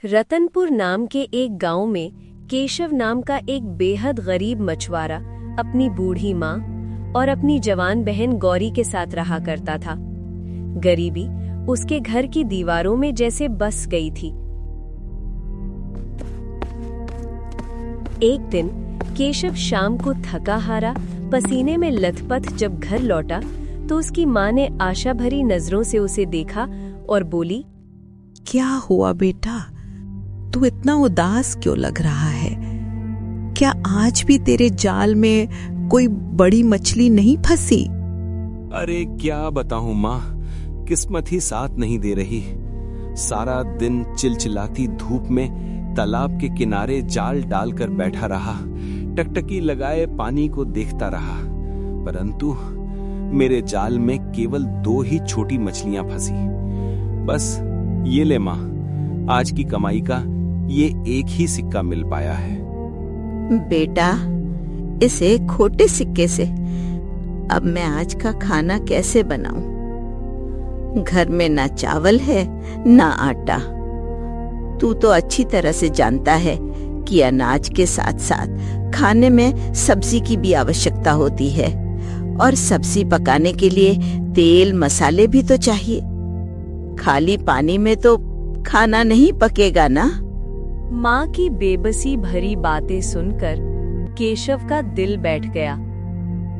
रतनपुर नाम के एक गांव में केशव नाम का एक बेहद गरीब मछुआरा अपनी बूढ़ी माँ और अपनी जवान बहन गौरी के साथ रहा करता था। गरीबी उसके घर की दीवारों में जैसे बस गई थी। एक दिन केशव शाम को थका हारा पसीने में लथपथ जब घर लौटा तो उसकी माँ ने आशा भरी नजरों से उसे देखा और बोली, क्या हुआ बेटा, तू इतना उदास क्यों लग रहा है? क्या आज भी तेरे जाल में कोई बड़ी मछली नहीं फंसी? अरे क्या बताऊं माँ, किस्मत ही साथ नहीं दे रही। सारा दिन चिलचिलाती धूप में तालाब के किनारे जाल डालकर बैठा रहा, टकटकी लगाए पानी को देखता रहा, परंतु मेरे जाल में केवल 2 ही छोटी मछलियां फंसी। बस ये ले माँ, आज की कमाई का ये एक ही सिक्का मिल पाया है। बेटा, इस एक खोटे सिक्के से अब मैं आज का खाना कैसे बनाऊं? घर में ना चावल है ना आटा। तू तो अच्छी तरह से जानता है कि अनाज के साथ साथ खाने में सब्जी की भी आवश्यकता होती है, और सब्जी पकाने के लिए तेल मसाले भी तो चाहिए। खाली पानी में तो खाना नहीं पकेगा ना। माँ की बेबसी भरी बातें सुनकर केशव का दिल बैठ गया।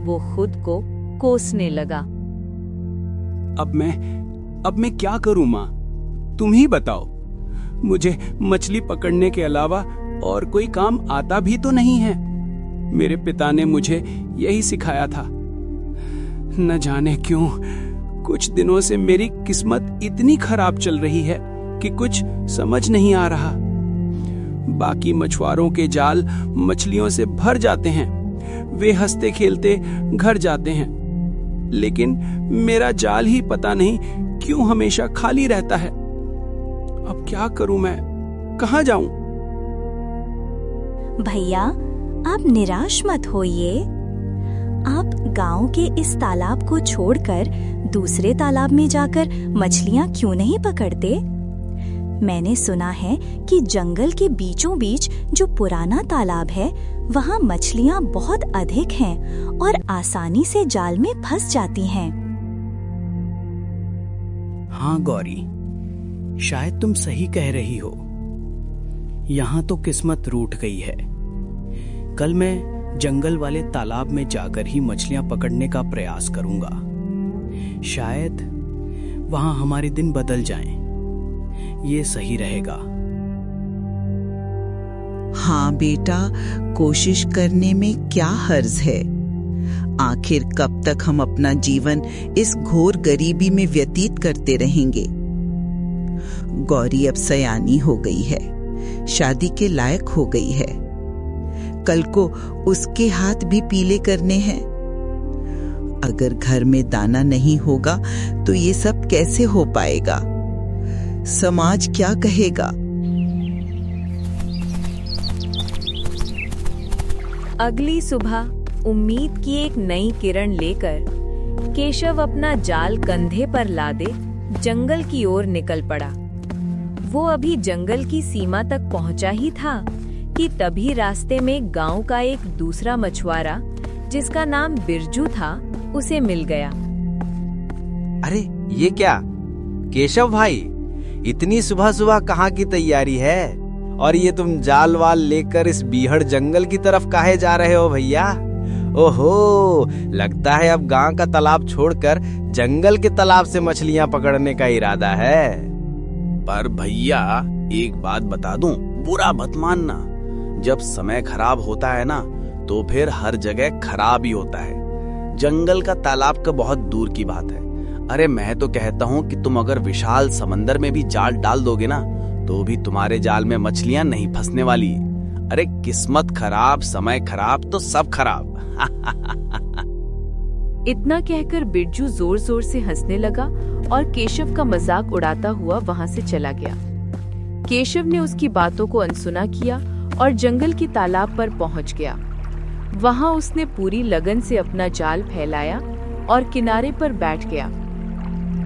वो खुद को कोसने लगा। अब मैं क्या करूं माँ, तुम ही बताओ। मुझे मछली पकड़ने के अलावा और कोई काम आता भी तो नहीं है। मेरे पिता ने मुझे यही सिखाया था। न जाने क्यों कुछ दिनों से मेरी किस्मत इतनी खराब चल रही है कि कुछ समझ नहीं आ रहा। बाकी मछुआरों के जाल मछलियों से भर जाते हैं, वे हंसते खेलते घर जाते हैं, लेकिन मेरा जाल ही पता नहीं क्यों हमेशा खाली रहता है। अब क्या करूं मैं, कहां जाऊं? भैया, आप निराश मत होइए। आप गांव के इस तालाब को छोड़कर दूसरे तालाब में जाकर मछलियां क्यों नहीं पकड़ते? मैंने सुना है कि जंगल के बीचों बीच जो पुराना तालाब है, वहां मछलियां बहुत अधिक हैं और आसानी से जाल में फंस जाती हैं। हाँ गौरी, शायद तुम सही कह रही हो। यहाँ तो किस्मत रूठ गई है। कल मैं जंगल वाले तालाब में जाकर ही मछलियां पकड़ने का प्रयास करूंगा। शायद वहां हमारे दिन बदल जाएं। ये सही रहेगा। हाँ बेटा, कोशिश करने में क्या हर्ज है? आखिर कब तक हम अपना जीवन इस घोर गरीबी में व्यतीत करते रहेंगे? गौरी अब सयानी हो गई है, शादी के लायक हो गई है। कल को उसके हाथ भी पीले करने हैं। अगर घर में दाना नहीं होगा तो ये सब कैसे हो पाएगा? समाज क्या कहेगा? अगली सुबह उम्मीद की एक नई किरण लेकर केशव अपना जाल कंधे पर लादे जंगल की ओर निकल पड़ा। वो अभी जंगल की सीमा तक पहुंचा ही था कि तभी रास्ते में गांव का एक दूसरा मछुआरा, जिसका नाम बिरजू था, उसे मिल गया। अरे ये क्या केशव भाई, इतनी सुबह सुबह कहाँ की तैयारी है? और ये तुम जाल वाल लेकर इस बीहड़ जंगल की तरफ काहे जा रहे हो भैया? ओहो, लगता है अब गांव का तालाब छोड़कर जंगल के तालाब से मछलियां पकड़ने का इरादा है। पर भैया एक बात बता दूं, बुरा मत मानना। जब समय खराब होता है ना, तो फिर हर जगह खराब ही होता है। जंगल का तालाब का बहुत दूर की बात है। अरे मैं तो कहता हूँ कि तुम अगर विशाल समंदर में भी जाल डाल दोगे ना, तो भी तुम्हारे जाल में मछलियां नहीं फंसने वाली। अरे किस्मत खराब, समय खराब तो सब खराब। इतना कहकर बिरजू जोर जोर से हंसने लगा और केशव का मजाक उड़ाता हुआ वहां से चला गया। केशव ने उसकी बातों को अनसुना किया और जंगल की तालाब पर पहुंच गया। वहां उसने पूरी लगन से अपना जाल फैलाया और किनारे पर बैठ गया।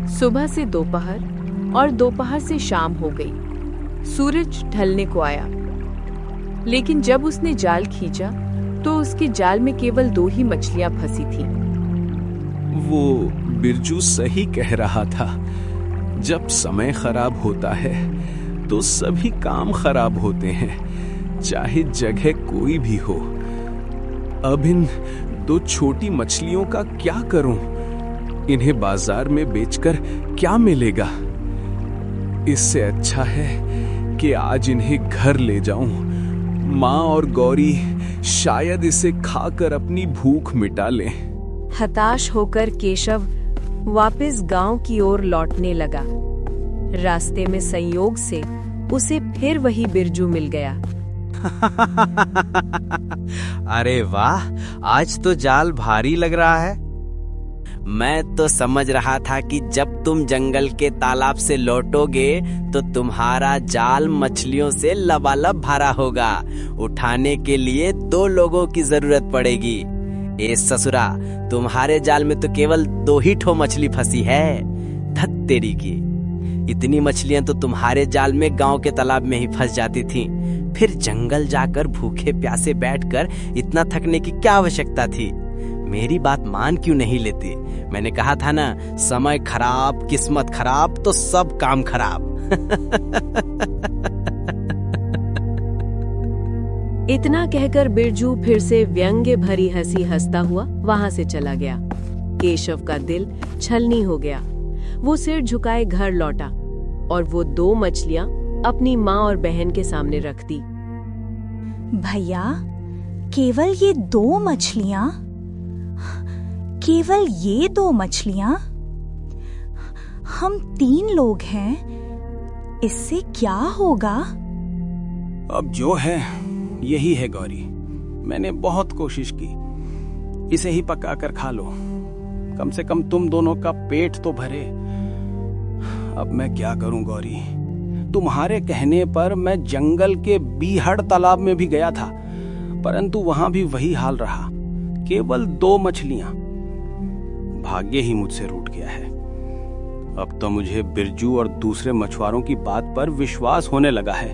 सुबह से दोपहर और दोपहर से शाम हो गई। सूरज ढलने को आया, लेकिन जब उसने जाल खींचा तो उसके जाल में केवल 2 ही मछलियां फंसी थीं। वो बिरजू सही कह रहा था। जब समय खराब होता है तो सभी काम खराब होते हैं, चाहे जगह कोई भी हो। अब इन 2 छोटी मछलियों का क्या करूं? इन्हें बाजार में बेचकर क्या मिलेगा? इससे अच्छा है कि आज इन्हें घर ले जाऊं। माँ और गौरी शायद इसे खाकर अपनी भूख मिटा लें। हताश होकर केशव वापस गांव की ओर लौटने लगा। रास्ते में संयोग से उसे फिर वही बिरजू मिल गया। अरे वाह, आज तो जाल भारी लग रहा है। मैं तो समझ रहा था कि जब तुम जंगल के तालाब से लौटोगे तो तुम्हारा जाल मछलियों से लबालब भरा होगा। उठाने के लिए 2 लोगों की जरूरत पड़ेगी। ए ससुरा, तुम्हारे जाल में तो केवल 2 ही ठो मछली फंसी है। धत तेरी की, इतनी मछलियां तो तुम्हारे जाल में गांव के तालाब में ही फंस जाती थीं। फिर जंगल जाकर भूखे प्यासे बैठकर इतना थकने की क्या आवश्यकता थी? मेरी बात मान क्यों नहीं लेती? मैंने कहा था ना, समय खराब, किस्मत खराब तो सब काम खराब। इतना कहकर बिरजू फिर से व्यंग्य भरी हंसी हंसता हुआ वहां से चला गया। केशव का दिल छलनी हो गया। वो सिर झुकाए घर लौटा और वो 2 मछलियां अपनी माँ और बहन के सामने रख दी। भैया, केवल ये 2 मछलियां? केवल ये 2 मछलियां? हम 3 लोग हैं, इससे क्या होगा? अब जो है यही है गौरी। मैंने बहुत कोशिश की, इसे ही पका कर खा लो। कम से कम तुम दोनों का पेट तो भरे। अब मैं क्या करूं गौरी? तुम्हारे कहने पर मैं जंगल के बीहड़ तालाब में भी गया था, परंतु वहां भी वही हाल रहा। केवल 2 मछलियां। भाग्य ही मुझसे रूठ गया है। अब तो मुझे बिरजू और दूसरे मछुआरों की बात पर विश्वास होने लगा है,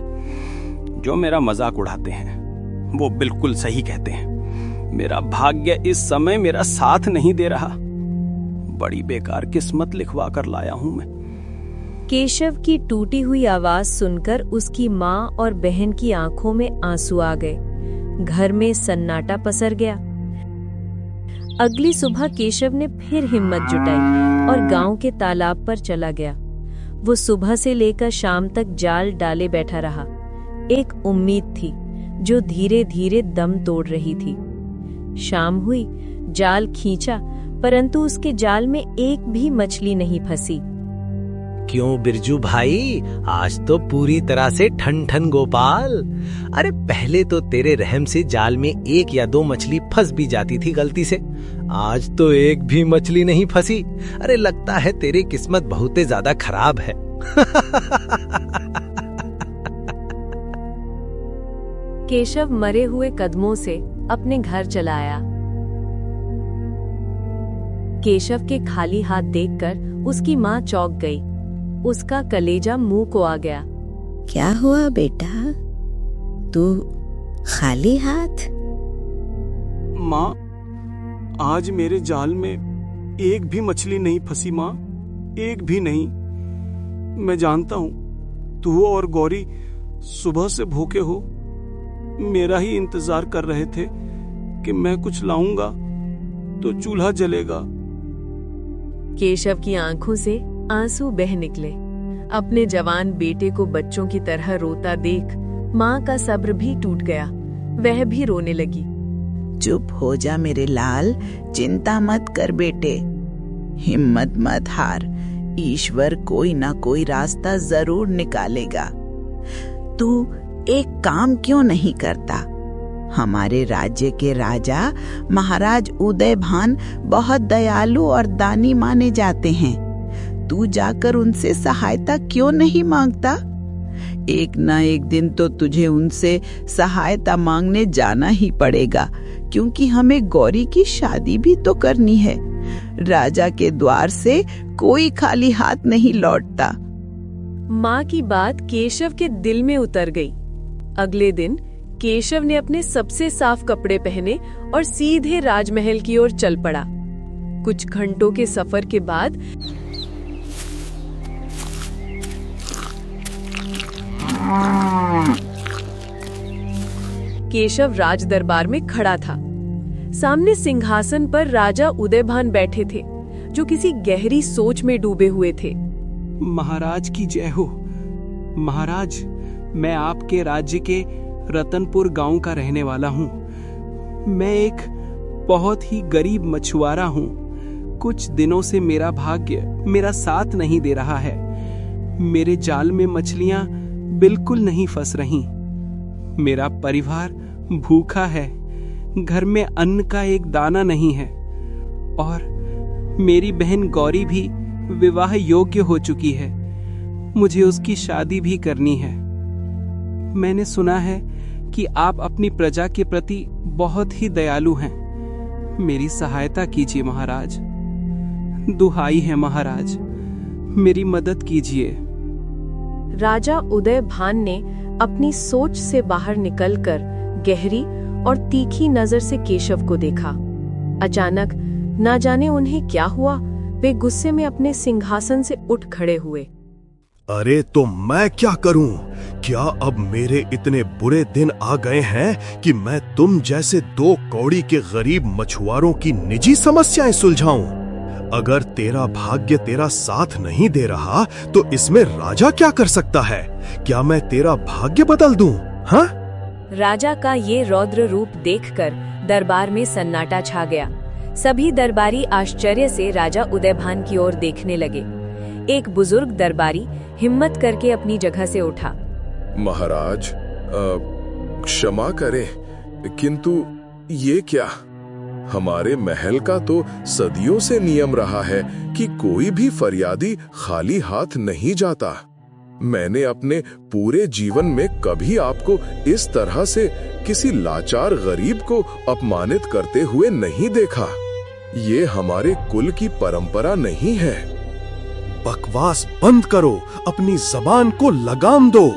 जो मेरा मजाक उड़ाते हैं। वो बिल्कुल सही कहते हैं। मेरा भाग्य इस समय मेरा साथ नहीं दे रहा। बड़ी बेकार किस्मत लिखवा कर लाया हूं मैं। केशव की टूटी हुई आवाज सुनकर उसकी माँ और बहन की आंखों में आंसू आ गए। घर में सन्नाटा पसर गया। अगली सुबह केशव ने फिर हिम्मत जुटाई और गांव के तालाब पर चला गया। वो सुबह से लेकर शाम तक जाल डाले बैठा रहा। एक उम्मीद थी जो धीरे धीरे दम तोड़ रही थी। शाम हुई, जाल खींचा, परंतु उसके जाल में एक भी मछली नहीं फंसी। क्यों बिरजू भाई, आज तो पूरी तरह से ठन ठन गोपाल। अरे पहले तो तेरे रहम से जाल में 1 या 2 मछली फंस भी जाती थी गलती से, आज तो एक भी मछली नहीं फंसी। अरे लगता है तेरी किस्मत बहुत ज्यादा खराब है। केशव मरे हुए कदमों से अपने घर चला आया। केशव के खाली हाथ देखकर उसकी माँ चौंक गई। उसका कलेजा मुंह को आ गया। क्या हुआ बेटा, तू खाली हाथ? माँ, आज मेरे जाल में एक भी मछली नहीं फंसी माँ, एक भी नहीं। मैं जानता हूँ तू और गौरी सुबह से भूखे हो, मेरा ही इंतजार कर रहे थे कि मैं कुछ लाऊंगा तो चूल्हा जलेगा। केशव की आंखों से आंसू बह निकले। अपने जवान बेटे को बच्चों की तरह रोता देख माँ का सब्र भी टूट गया। वह भी रोने लगी। चुप हो जा मेरे लाल, चिंता मत कर बेटे, हिम्मत मत हार, ईश्वर कोई ना कोई रास्ता जरूर निकालेगा। तू एक काम क्यों नहीं करता? हमारे राज्य के राजा महाराज उदयभान बहुत दयालु और दानी माने जाते हैं। तू जाकर उनसे सहायता क्यों नहीं मांगता? एक ना एक दिन तो तुझे उनसे सहायता मांगने जाना ही पड़ेगा, क्योंकि हमें गौरी की शादी भी तो करनी है। राजा के द्वार से कोई खाली हाथ नहीं लौटता। माँ की बात केशव के दिल में उतर गई। अगले दिन केशव ने अपने सबसे साफ कपड़े पहने और सीधे राजमहल की ओर चल पड़ा। कुछ घंटों के सफर के बाद केशव राज दरबार में खड़ा था। सामने सिंहासन पर राजा उदयभान बैठे थे, जो किसी गहरी सोच में डूबे हुए थे। महाराज की जय हो। महाराज, मैं आपके राज्य के रतनपुर गांव का रहने वाला हूँ। मैं एक बहुत ही गरीब मछुआरा हूँ। कुछ दिनों से मेरा भाग्य मेरा साथ नहीं दे रहा है। मेरे जाल में मछलियाँ बिल्कुल नहीं फंस रहीं। मेरा परिवार भूखा है। घर में अन्न का एक दाना नहीं है और मेरी बहन गौरी भी विवाह योग्य हो चुकी है। मुझे उसकी शादी भी करनी है। मैंने सुना है कि आप अपनी प्रजा के प्रति बहुत ही दयालु हैं। मेरी सहायता कीजिए महाराज। दुहाई है महाराज, मेरी मदद कीजिए। राजा उदयभान ने अपनी सोच से बाहर निकलकर गहरी और तीखी नजर से केशव को देखा। अचानक ना जाने उन्हें क्या हुआ, वे गुस्से में अपने सिंहासन से उठ खड़े हुए। अरे तो मैं क्या करूं? क्या अब मेरे इतने बुरे दिन आ गए हैं कि मैं तुम जैसे दो कौड़ी के गरीब मछुआरों की निजी समस्याएं सुलझाऊं? अगर तेरा भाग्य तेरा साथ नहीं दे रहा तो इसमें राजा क्या कर सकता है? क्या मैं तेरा भाग्य बदल दूं? हाँ? राजा का ये रौद्र रूप देखकर दरबार में सन्नाटा छा गया। सभी दरबारी आश्चर्य से राजा उदयभान की ओर देखने लगे। एक बुजुर्ग दरबारी हिम्मत करके अपनी जगह से उठा। महाराज, क्षमा करें, किंतु ये क्या? हमारे महल का तो सदियों से नियम रहा है कि कोई भी फरियादी खाली हाथ नहीं जाता। मैंने अपने पूरे जीवन में कभी आपको इस तरह से किसी लाचार गरीब को अपमानित करते हुए नहीं देखा। ये हमारे कुल की परंपरा नहीं है। बकवास बंद करो, अपनी जबान को लगाम दो।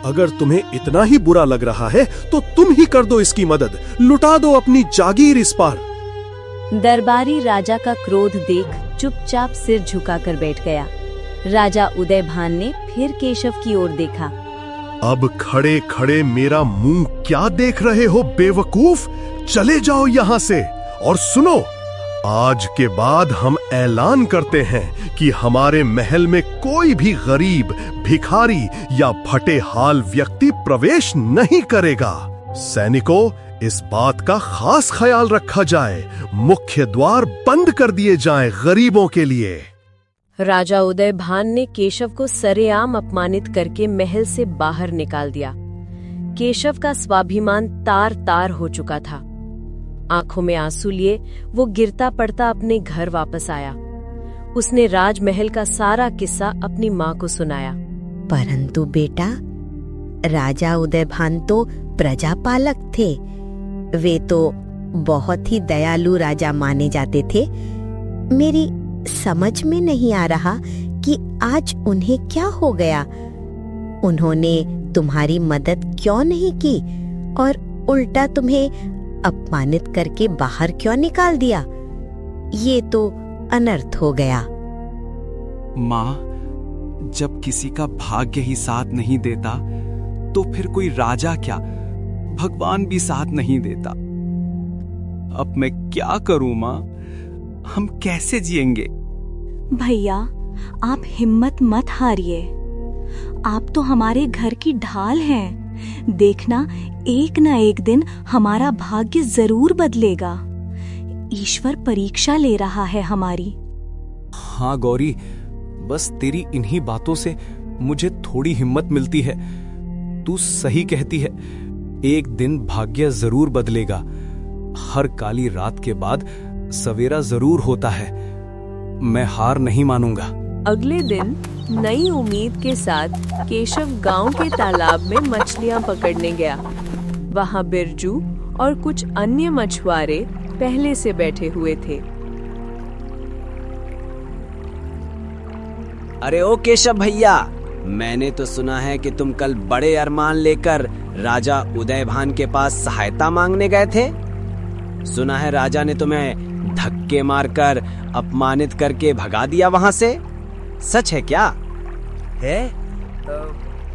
अगर तुम्हें इतना ही बुरा लग रहा है तो तुम ही कर दो इसकी मदद। लुटा दो अपनी जागीर इस पार। दरबारी राजा का क्रोध देख चुपचाप सिर झुकाकर बैठ गया। राजा उदयभान ने फिर केशव की ओर देखा। अब खड़े खड़े मेरा मुंह क्या देख रहे हो बेवकूफ? चले जाओ यहाँ से। और सुनो, आज के बाद हम ऐलान करते हैं कि हमारे महल में कोई भी गरीब, भिखारी या फटे हाल व्यक्ति प्रवेश नहीं करेगा। सैनिकों, इस बात का खास ख्याल रखा जाए। मुख्य द्वार बंद कर दिए जाएं गरीबों के लिए। राजा उदयभान ने केशव को सरेआम अपमानित करके महल से बाहर निकाल दिया। केशव का स्वाभिमान तार तार हो चुका था। आंखों में आंसू लिए वो गिरता पड़ता अपने घर वापस आया। उसने राजमहल का सारा किस्सा अपनी माँ को सुनाया। परंतु बेटा, राजा उदयभान तो प्रजापालक थे। वे तो बहुत ही दयालु राजा माने जाते थे। मेरी समझ में नहीं आ रहा कि आज उन्हें क्या हो गया। उन्होंने तुम्हारी मदद क्यों नहीं की और उल्टा तुम्हें अपमानित करके बाहर क्यों निकाल दिया? ये तो अनर्थ हो गया। माँ, जब किसी का भाग्य ही साथ नहीं देता तो फिर कोई राजा क्या, भगवान भी साथ नहीं देता। अब मैं क्या करूं माँ? हम कैसे जिएंगे? भैया, आप हिम्मत मत हारिए। आप तो हमारे घर की ढाल हैं। देखना, एक न एक दिन हमारा भाग्य जरूर बदलेगा। ईश्वर परीक्षा ले रहा है हमारी। हाँ गौरी, बस तेरी इन्हीं बातों से मुझे थोड़ी हिम्मत मिलती है। तू सही कहती है, एक दिन भाग्य जरूर बदलेगा। हर काली रात के बाद सवेरा जरूर होता है। मैं हार नहीं मानूंगा। अगले दिन नई उम्मीद के साथ केशव गांव के तालाब में मछलियां पकड़ने गया। वहां बिरजू और कुछ अन्य मछुआरे पहले से बैठे हुए थे। अरे ओ केशव भैया, मैंने तो सुना है कि तुम कल बड़े अरमान लेकर राजा उदयभान के पास सहायता मांगने गए थे। सुना है राजा ने तुम्हें धक्के मारकर अपमानित करके भगा दिया वहां से। सच है क्या? है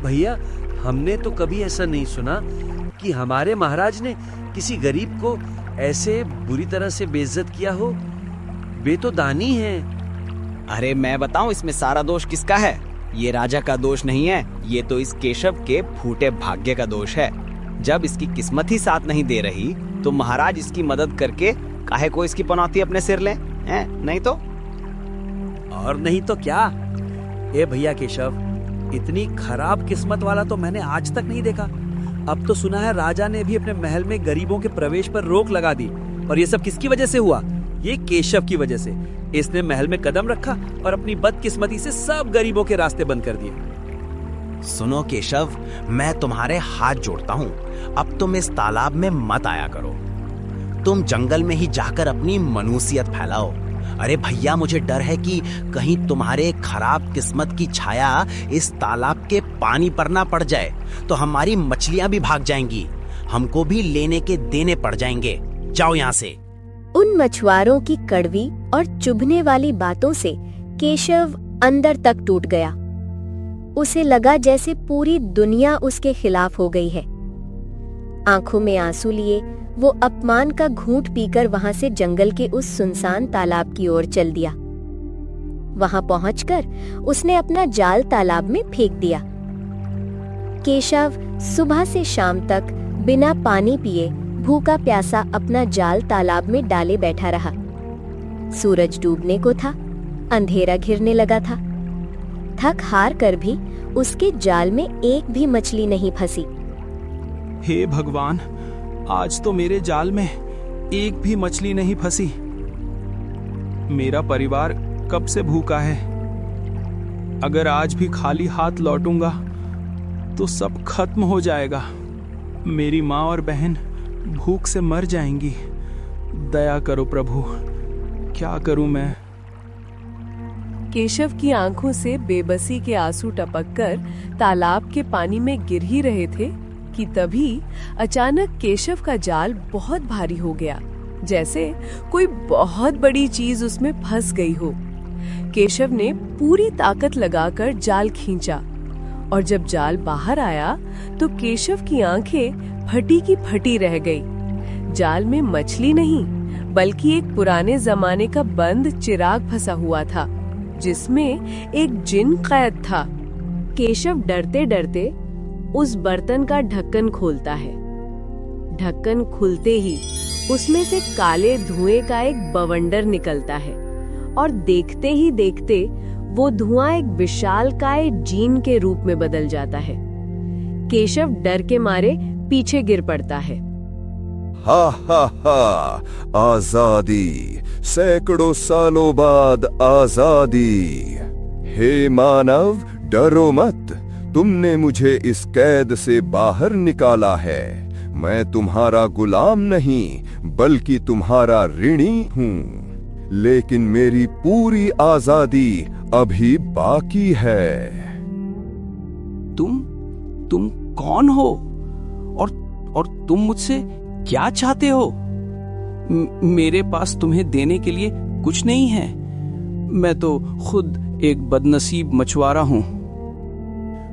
भैया, हमने तो कभी ऐसा नहीं सुना कि हमारे महाराज ने किसी गरीब को ऐसे बुरी तरह से बेइज्जत किया हो। वे तो दानी हैं। अरे मैं बताऊं इसमें सारा दोष किसका है? ये राजा का दोष नहीं है, ये तो इस केशव के फूटे भाग्य का दोष है। जब इसकी किस्मत ही साथ नहीं दे रही तो महाराज इसकी मदद करके काहे को इसकी पनौती अपने सिर ले हैं? नहीं तो और नहीं तो क्या। ए भैया केशव, इतनी खराब किस्मत वाला तो मैंने आज तक नहीं देखा। अब तो सुना है राजा ने भी अपने महल में गरीबों के प्रवेश पर रोक लगा दी। और ये सब किसकी वजह से हुआ? ये केशव की वजह से। इसने महल में कदम रखा और अपनी बदकिस्मती से सब गरीबों के रास्ते बंद कर दिए। सुनो केशव, मैं तुम्हारे हाथ जोड़ता हूँ, अब तुम इस तालाब में मत आया करो। तुम जंगल में ही जाकर अपनी मनुष्यत फैलाओ। अरे भैया, मुझे डर है कि कहीं तुम्हारे खराब किस्मत की छाया इस तालाब के पानी पर ना पड़ जाए तो हमारी मछलियां भी भाग जाएंगी, हमको भी लेने के देने पड़ जाएंगे। जाओ यहाँ से। उन मछुआरों की कड़वी और चुभने वाली बातों से केशव अंदर तक टूट गया। उसे लगा जैसे पूरी दुनिया उसके खिलाफ हो गई है। आंखों में आंसू लिए वो अपमान का घूंट पीकर वहां से जंगल के उस सुनसान तालाब की ओर चल दिया। वहां पहुंचकर उसने अपना जाल तालाब में फेंक दिया। केशव सुबह से शाम तक बिना पानी पिए भूखा प्यासा अपना जाल तालाब में डाले बैठा रहा। सूरज डूबने को था, अंधेरा घिरने लगा था। थक हार कर भी उसके जाल में एक भी मछली नहीं फंसी। हे भगवान, आज तो मेरे जाल में एक भी मछली नहीं फंसी। मेरा परिवार कब से भूखा है। अगर आज भी खाली हाथ लौटूंगा तो सब खत्म हो जाएगा। मेरी माँ और बहन भूख से मर जाएंगी। दया करो प्रभु, क्या करूं मैं? केशव की आंखों से बेबसी के आंसू टपककर तालाब के पानी में गिर ही रहे थे कि तभी अचानक केशव का जाल बहुत भारी हो गया, जैसे कोई बहुत बड़ी चीज उसमें फंस गई हो। केशव ने पूरी ताकत लगाकर जाल खींचा और जब जाल बाहर आया तो केशव की आंखें फटी की फटी रह गई। जाल में मछली नहीं बल्कि एक पुराने जमाने का बंद चिराग फंसा हुआ था जिसमें एक जिन कैद था। केशव डरते डरते उस बर्तन का ढक्कन खोलता है। ढक्कन खुलते ही उसमें से काले धुएं का एक बवंडर निकलता है और देखते ही देखते वो धुआं एक विशालकाय जीन के रूप में बदल जाता है। केशव डर के मारे पीछे गिर पड़ता है। हा हा हा, आजादी, सैकड़ों सालों बाद आजादी। हे मानव, डरो मत, तुमने मुझे इस कैद से बाहर निकाला है। मैं तुम्हारा गुलाम नहीं बल्कि तुम्हारा ऋणी हूँ, लेकिन मेरी पूरी आजादी अभी बाकी है। तुम कौन हो और तुम मुझसे क्या चाहते हो? मेरे पास तुम्हें देने के लिए कुछ नहीं है। मैं तो खुद एक बदनसीब मछुआरा हूँ।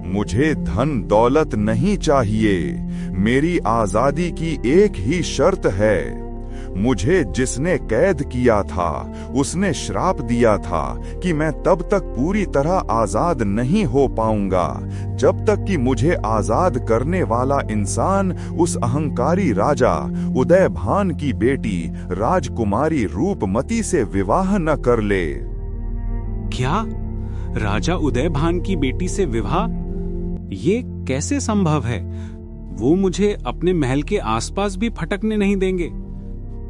मुझे धन दौलत नहीं चाहिए। मेरी आजादी की एक ही शर्त है। मुझे जिसने कैद किया था उसने श्राप दिया था कि मैं तब तक पूरी तरह आजाद नहीं हो पाऊंगा जब तक कि मुझे आजाद करने वाला इंसान उस अहंकारी राजा उदयभान की बेटी राजकुमारी रूपमती से विवाह न कर ले। क्या? राजा उदयभान की बेटी से विवाह? ये कैसे संभव है? वो मुझे अपने महल के आसपास भी फटकने नहीं देंगे।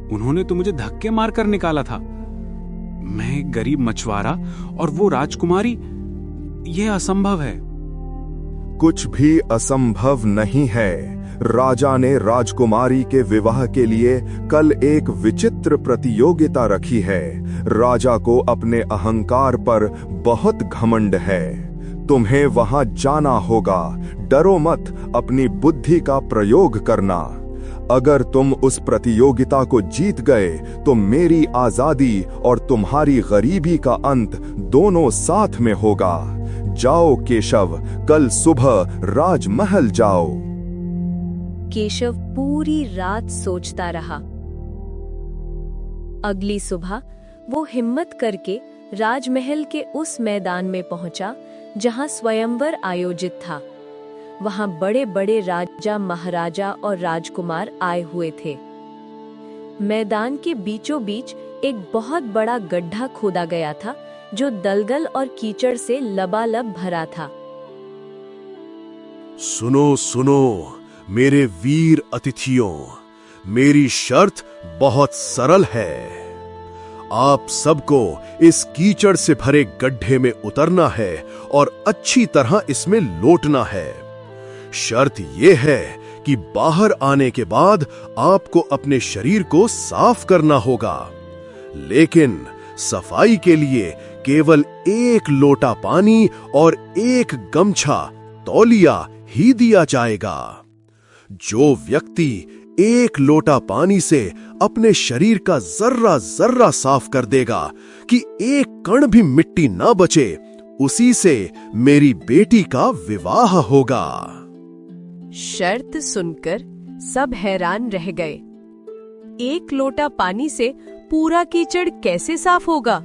उन्होंने तो मुझे धक्के मारकर निकाला था। मैं एक गरीब मछुआरा और वो राजकुमारी, ये असंभव है। कुछ भी असंभव नहीं है। राजा ने राजकुमारी के विवाह के लिए कल एक विचित्र प्रतियोगिता रखी है। राजा को अपने अहंकार पर बहुत घमंड है। तुम्हें वहां जाना होगा। डरो मत, अपनी बुद्धि का प्रयोग करना। अगर तुम उस प्रतियोगिता को जीत गए तो मेरी आजादी और तुम्हारी गरीबी का अंत दोनों साथ में होगा। जाओ केशव, कल सुबह राजमहल जाओ। केशव पूरी रात सोचता रहा। अगली सुबह वो हिम्मत करके राजमहल के उस मैदान में पहुंचा जहां स्वयंवर आयोजित था। वहां बड़े बड़े राजा, महाराजा और राजकुमार आए हुए थे। मैदान के बीचों बीच एक बहुत बड़ा गड्ढा खोदा गया था जो दलदल और कीचड़ से लबालब भरा था। सुनो सुनो मेरे वीर अतिथियों, मेरी शर्त बहुत सरल है। आप सबको इस कीचड़ से भरे गड्ढे में उतरना है और अच्छी तरह इसमें लोटना है। शर्त यह है कि बाहर आने के बाद आपको अपने शरीर को साफ करना होगा, लेकिन सफाई के लिए केवल 1 लोटा पानी और 1 गमछा, तौलिया ही दिया जाएगा। जो व्यक्ति 1 लोटा पानी से अपने शरीर का जर्रा जर्रा साफ कर देगा कि 1 कण भी मिट्टी ना बचे, उसी से मेरी बेटी का विवाह होगा। शर्त सुनकर सब हैरान रह गए। 1 लोटा पानी से पूरा कीचड़ कैसे साफ होगा?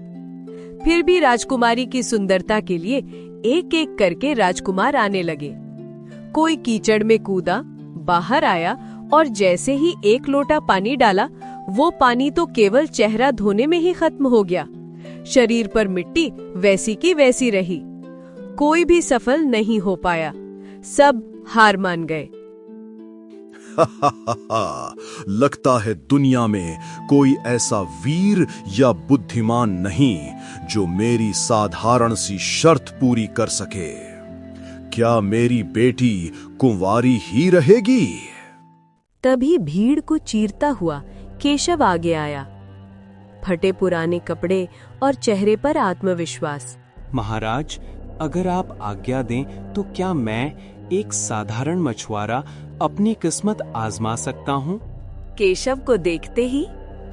फिर भी राजकुमारी की सुंदरता के लिए एक एक करके राजकुमार आने लगे। कोई कीचड़ में कूदा, बाहर आया और जैसे ही 1 लोटा पानी डाला, वो पानी तो केवल चेहरा धोने में ही खत्म हो गया। शरीर पर मिट्टी वैसी की वैसी रही। कोई भी सफल नहीं हो पाया। सब हार मान गए। लगता है दुनिया में कोई ऐसा वीर या बुद्धिमान नहीं जो मेरी साधारण सी शर्त पूरी कर सके। क्या मेरी बेटी कुंवारी ही रहेगी? तभी भीड़ को चीरता हुआ केशव आगे आया। फटे पुराने कपड़े और चेहरे पर आत्मविश्वास। महाराज, अगर आप आज्ञा दें तो क्या मैं एक साधारण मछुआरा अपनी किस्मत आजमा सकता हूँ? केशव को देखते ही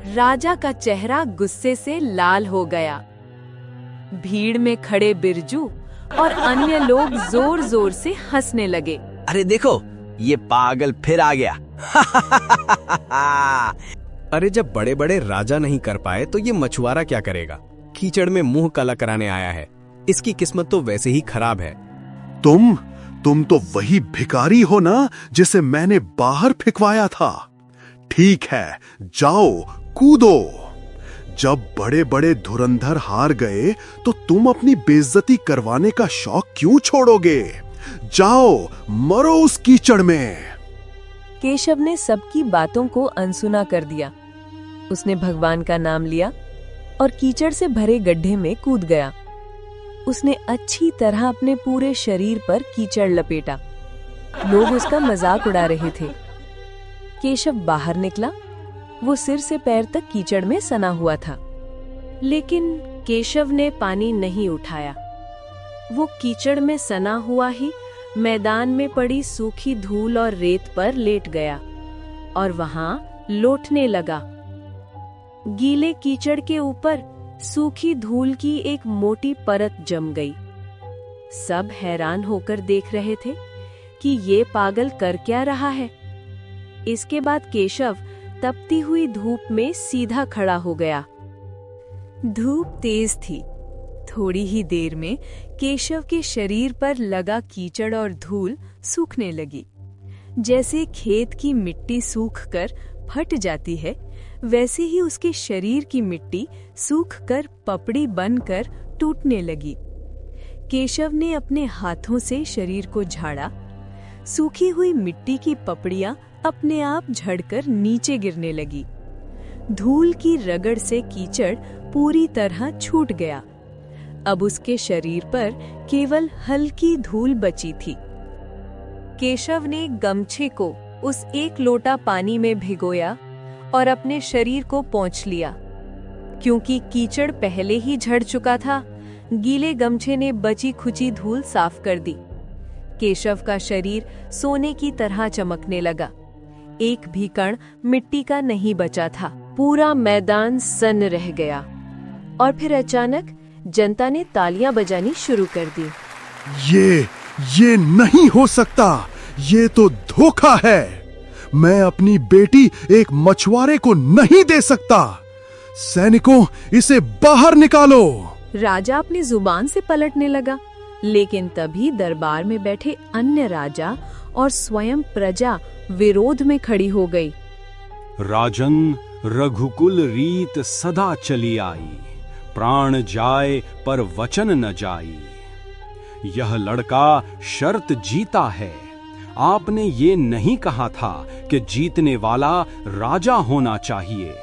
राजा का चेहरा गुस्से से लाल हो गया। भीड़ में खड़े बिरजू और अन्य लोग जोर जोर से हंसने लगे। अरे देखो, ये पागल फिर आ गया। अरे जब बड़े बड़े राजा नहीं कर पाए तो ये मछुआरा क्या करेगा? कीचड़ में मुंह काला कराने आया है। इसकी किस्मत तो वैसे ही खराब है। तुम तो वही भिखारी हो ना जिसे मैंने बाहर फेंकवाया था। ठीक है, जाओ कूदो। जब बड़े बड़े धुरंधर हार गए तो तुम अपनी बेइज्जती करवाने का शौक क्यों छोड़ोगे? जाओ मरो उस कीचड़ में। केशव ने सबकी बातों को अनसुना कर दिया। उसने भगवान का नाम लिया और कीचड़ से भरे गड्ढे में कूद गया। उसने अच्छी तरह अपने पूरे शरीर पर कीचड़ लपेटा। लोग उसका मजाक उड़ा रहे थे। केशव बाहर निकला। वो सिर से पैर तक कीचड़ में सना हुआ था, लेकिन केशव ने पानी नहीं उठाया। वो कीचड़ में सना हुआ ही मैदान में पड़ी सूखी धूल और रेत पर लेट गया और वहां लोटने लगा। गीले कीचड़ के ऊपर सूखी धूल की एक मोटी परत जम गई। सब हैरान होकर देख रहे थे कि ये पागल कर क्या रहा है। इसके बाद केशव तपती हुई धूप में सीधा खड़ा हो गया। धूप तेज थी। थोड़ी ही देर में केशव के शरीर पर लगा कीचड़ और धूल सूखने लगी। जैसे खेत की मिट्टी सूखकर फट जाती है, वैसे ही उसके शरीर की मिट्टी सूखकर पपड़ी बनकर टूटने लगी। केशव ने अपने हाथों से शरीर को झाड़ा। सूखी हुई मिट्टी की पपड़ियां अपने आप झड़कर नीचे गिरने लगी। धूल की रगड़ से कीचड़ पूरी तरह छूट गया। अब उसके शरीर पर केवल हल्की धूल बची थी। केशव ने गमछे को उस 1 लोटा पानी में भिगोया और अपने शरीर को पोंछ लिया। क्योंकि कीचड़ पहले ही झड़ चुका था, गीले गमछे ने बची खुची धूल साफ कर दी। केशव का शरीर सोने की तरह चमकने लगा। एक भी कण मिट्टी का नहीं बचा था। पूरा मैदान सन्न रह गया। और फिर अचानक जनता ने तालियां बजानी शुरू कर दी। ये नहीं हो सकता, ये तो धोखा है। मैं अपनी बेटी एक मछुआरे को नहीं दे सकता। सैनिकों, इसे बाहर निकालो। राजा अपनी जुबान से पलटने लगा, लेकिन तभी दरबार में बैठे अन्य राजा और स्वयं प्रजा विरोध में खड़ी हो गई। राजन, रघुकुल रीत सदा चली आई, प्राण जाए पर वचन न जाई। यह लड़का शर्त जीता है। आपने ये नहीं कहा था कि जीतने वाला राजा होना चाहिए।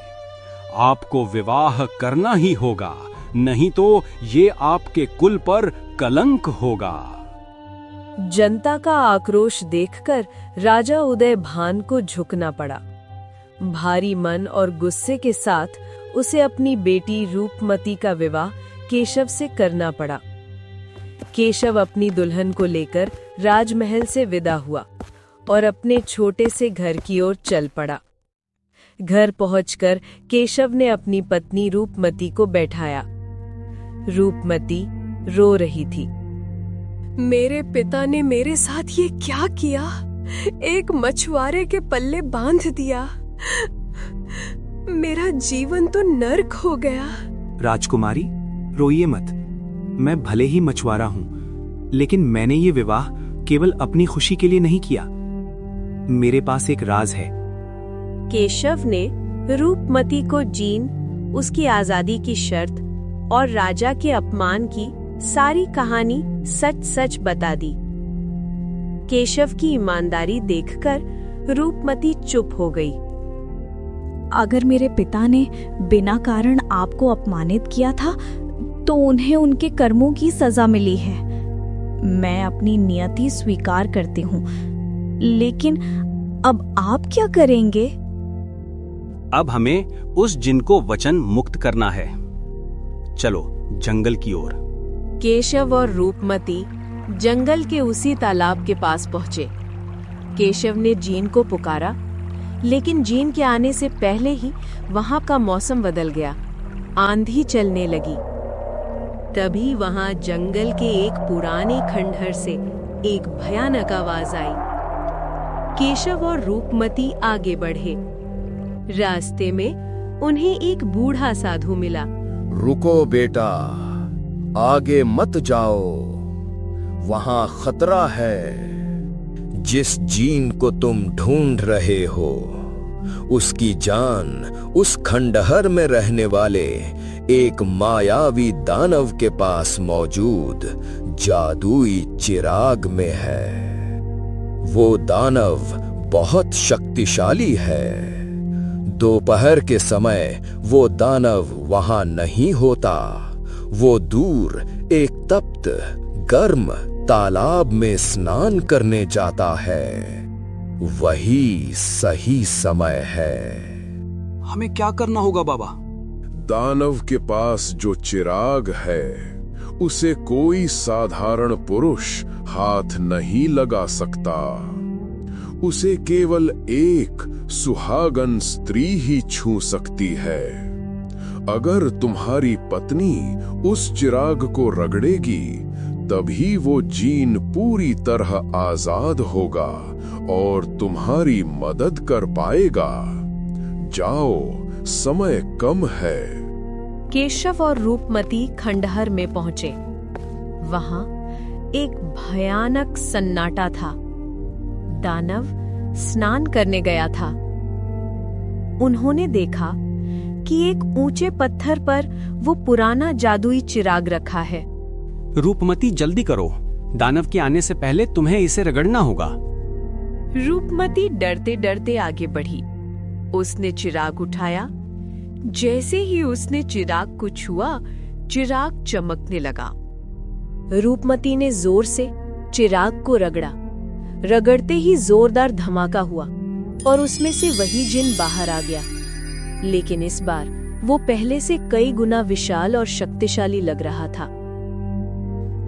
आपको विवाह करना ही होगा, नहीं तो ये आपके कुल पर कलंक होगा। जनता का आक्रोश देखकर राजा उदयभान को झुकना पड़ा। भारी मन और गुस्से के साथ उसे अपनी बेटी रूपमती का विवाह केशव से करना पड़ा। केशव अपनी दुल्हन को लेकर राजमहल से विदा हुआ और अपने छोटे से घर की ओर चल पड़ा। घर पहुंचकर केशव ने अपनी पत्नी रूपमती को बैठाया। रूपमती रो रही थी। मेरे पिता ने मेरे साथ ये क्या किया? एक मछुआरे के पल्ले बांध दिया। मेरा जीवन तो नर्क हो गया। राजकुमारी, रोइए मत। मैं भले ही मछुआरा हूं, लेकिन मैंने ये विवाह केवल अपनी खुशी के लिए नहीं किया। मेरे पास एक राज है। केशव ने रूपमती को जीन, उसकी आजादी की शर्त और राजा के अपमान की सारी कहानी सच सच बता दी। केशव की ईमानदारी देखकर रूपमती चुप हो गई। अगर मेरे पिता ने बिना कारण आपको अपमानित किया था, तो उन्हें उनके कर्मों की सजा मिली है। मैं अपनी नियति स्वीकार करती हूँ, लेकिन अब आप क्या करेंगे? अब हमें उस जिन को वचन मुक्त करना है। चलो जंगल की ओर। केशव और रूपमती जंगल के उसी तालाब के पास पहुंचे। केशव ने जीन को पुकारा, लेकिन जीन के आने से पहले ही वहां का मौसम बदल गया। आंधी चलने लगी। तभी वहां जंगल के एक पुराने खंडहर से एक भयानक आवाज आई। केशव और रूपमती आगे बढ़े। रास्ते में उन्हें एक बूढ़ा साधु मिला। रुको बेटा, आगे मत जाओ, वहां खतरा है। जिस जीन को तुम ढूंढ रहे हो, उसकी जान उस खंडहर में रहने वाले एक मायावी दानव के पास मौजूद जादुई चिराग में है। वो दानव बहुत शक्तिशाली है। दोपहर के समय वो दानव वहां नहीं होता। वो दूर एक तप्त गर्म तालाब में स्नान करने जाता है। वही सही समय है। हमें क्या करना होगा बाबा? दानव के पास जो चिराग है, उसे कोई साधारण पुरुष हाथ नहीं लगा सकता। उसे केवल एक सुहागन स्त्री ही छू सकती है। अगर तुम्हारी पत्नी उस चिराग को रगड़ेगी, तभी वो जीन पूरी तरह आजाद होगा और तुम्हारी मदद कर पाएगा। जाओ, समय कम है। केशव और रूपमती खंडहर में पहुंचे। वहां एक भयानक सन्नाटा था। दानव स्नान करने गया था। उन्होंने देखा कि एक ऊंचे पत्थर पर वो पुराना जादुई चिराग रखा है। रूपमती जल्दी करो, दानव के आने से पहले तुम्हें इसे रगड़ना होगा। रूपमती डरते डरते आगे बढ़ी। उसने चिराग उठाया। जैसे ही उसने चिराग को छुआ, चिराग चमकने लगा। रूपमती ने जोर से चिराग को रगड़ा। रगड़ते ही जोरदार धमाका हुआ और उसमें से वही जिन बाहर आ गया। लेकिन इस बार वो पहले से कई गुना विशाल और शक्तिशाली लग रहा था।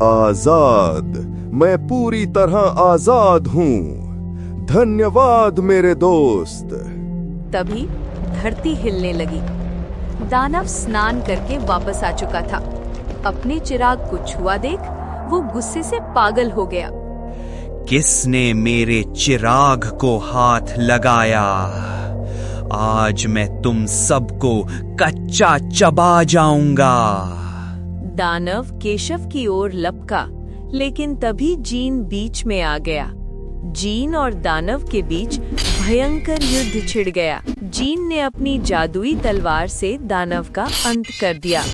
आजाद, मैं पूरी तरह आजाद हूँ। धन्यवाद मेरे दोस्त। तभी धरती हिलने लगी। दानव स्नान करके वापस आ चुका था। अपने चिराग को छुआ देख वो गुस्से से पागल हो गया। किसने मेरे चिराग को हाथ लगाया? आज मैं तुम सबको कच्चा चबा जाऊंगा। दानव केशव की ओर लपका, लेकिन तभी जीन बीच में आ गया। जीन और दानव के बीच भयंकर युद्ध छिड़ गया। जीन ने अपनी जादुई तलवार से दानव का अंत कर दिया।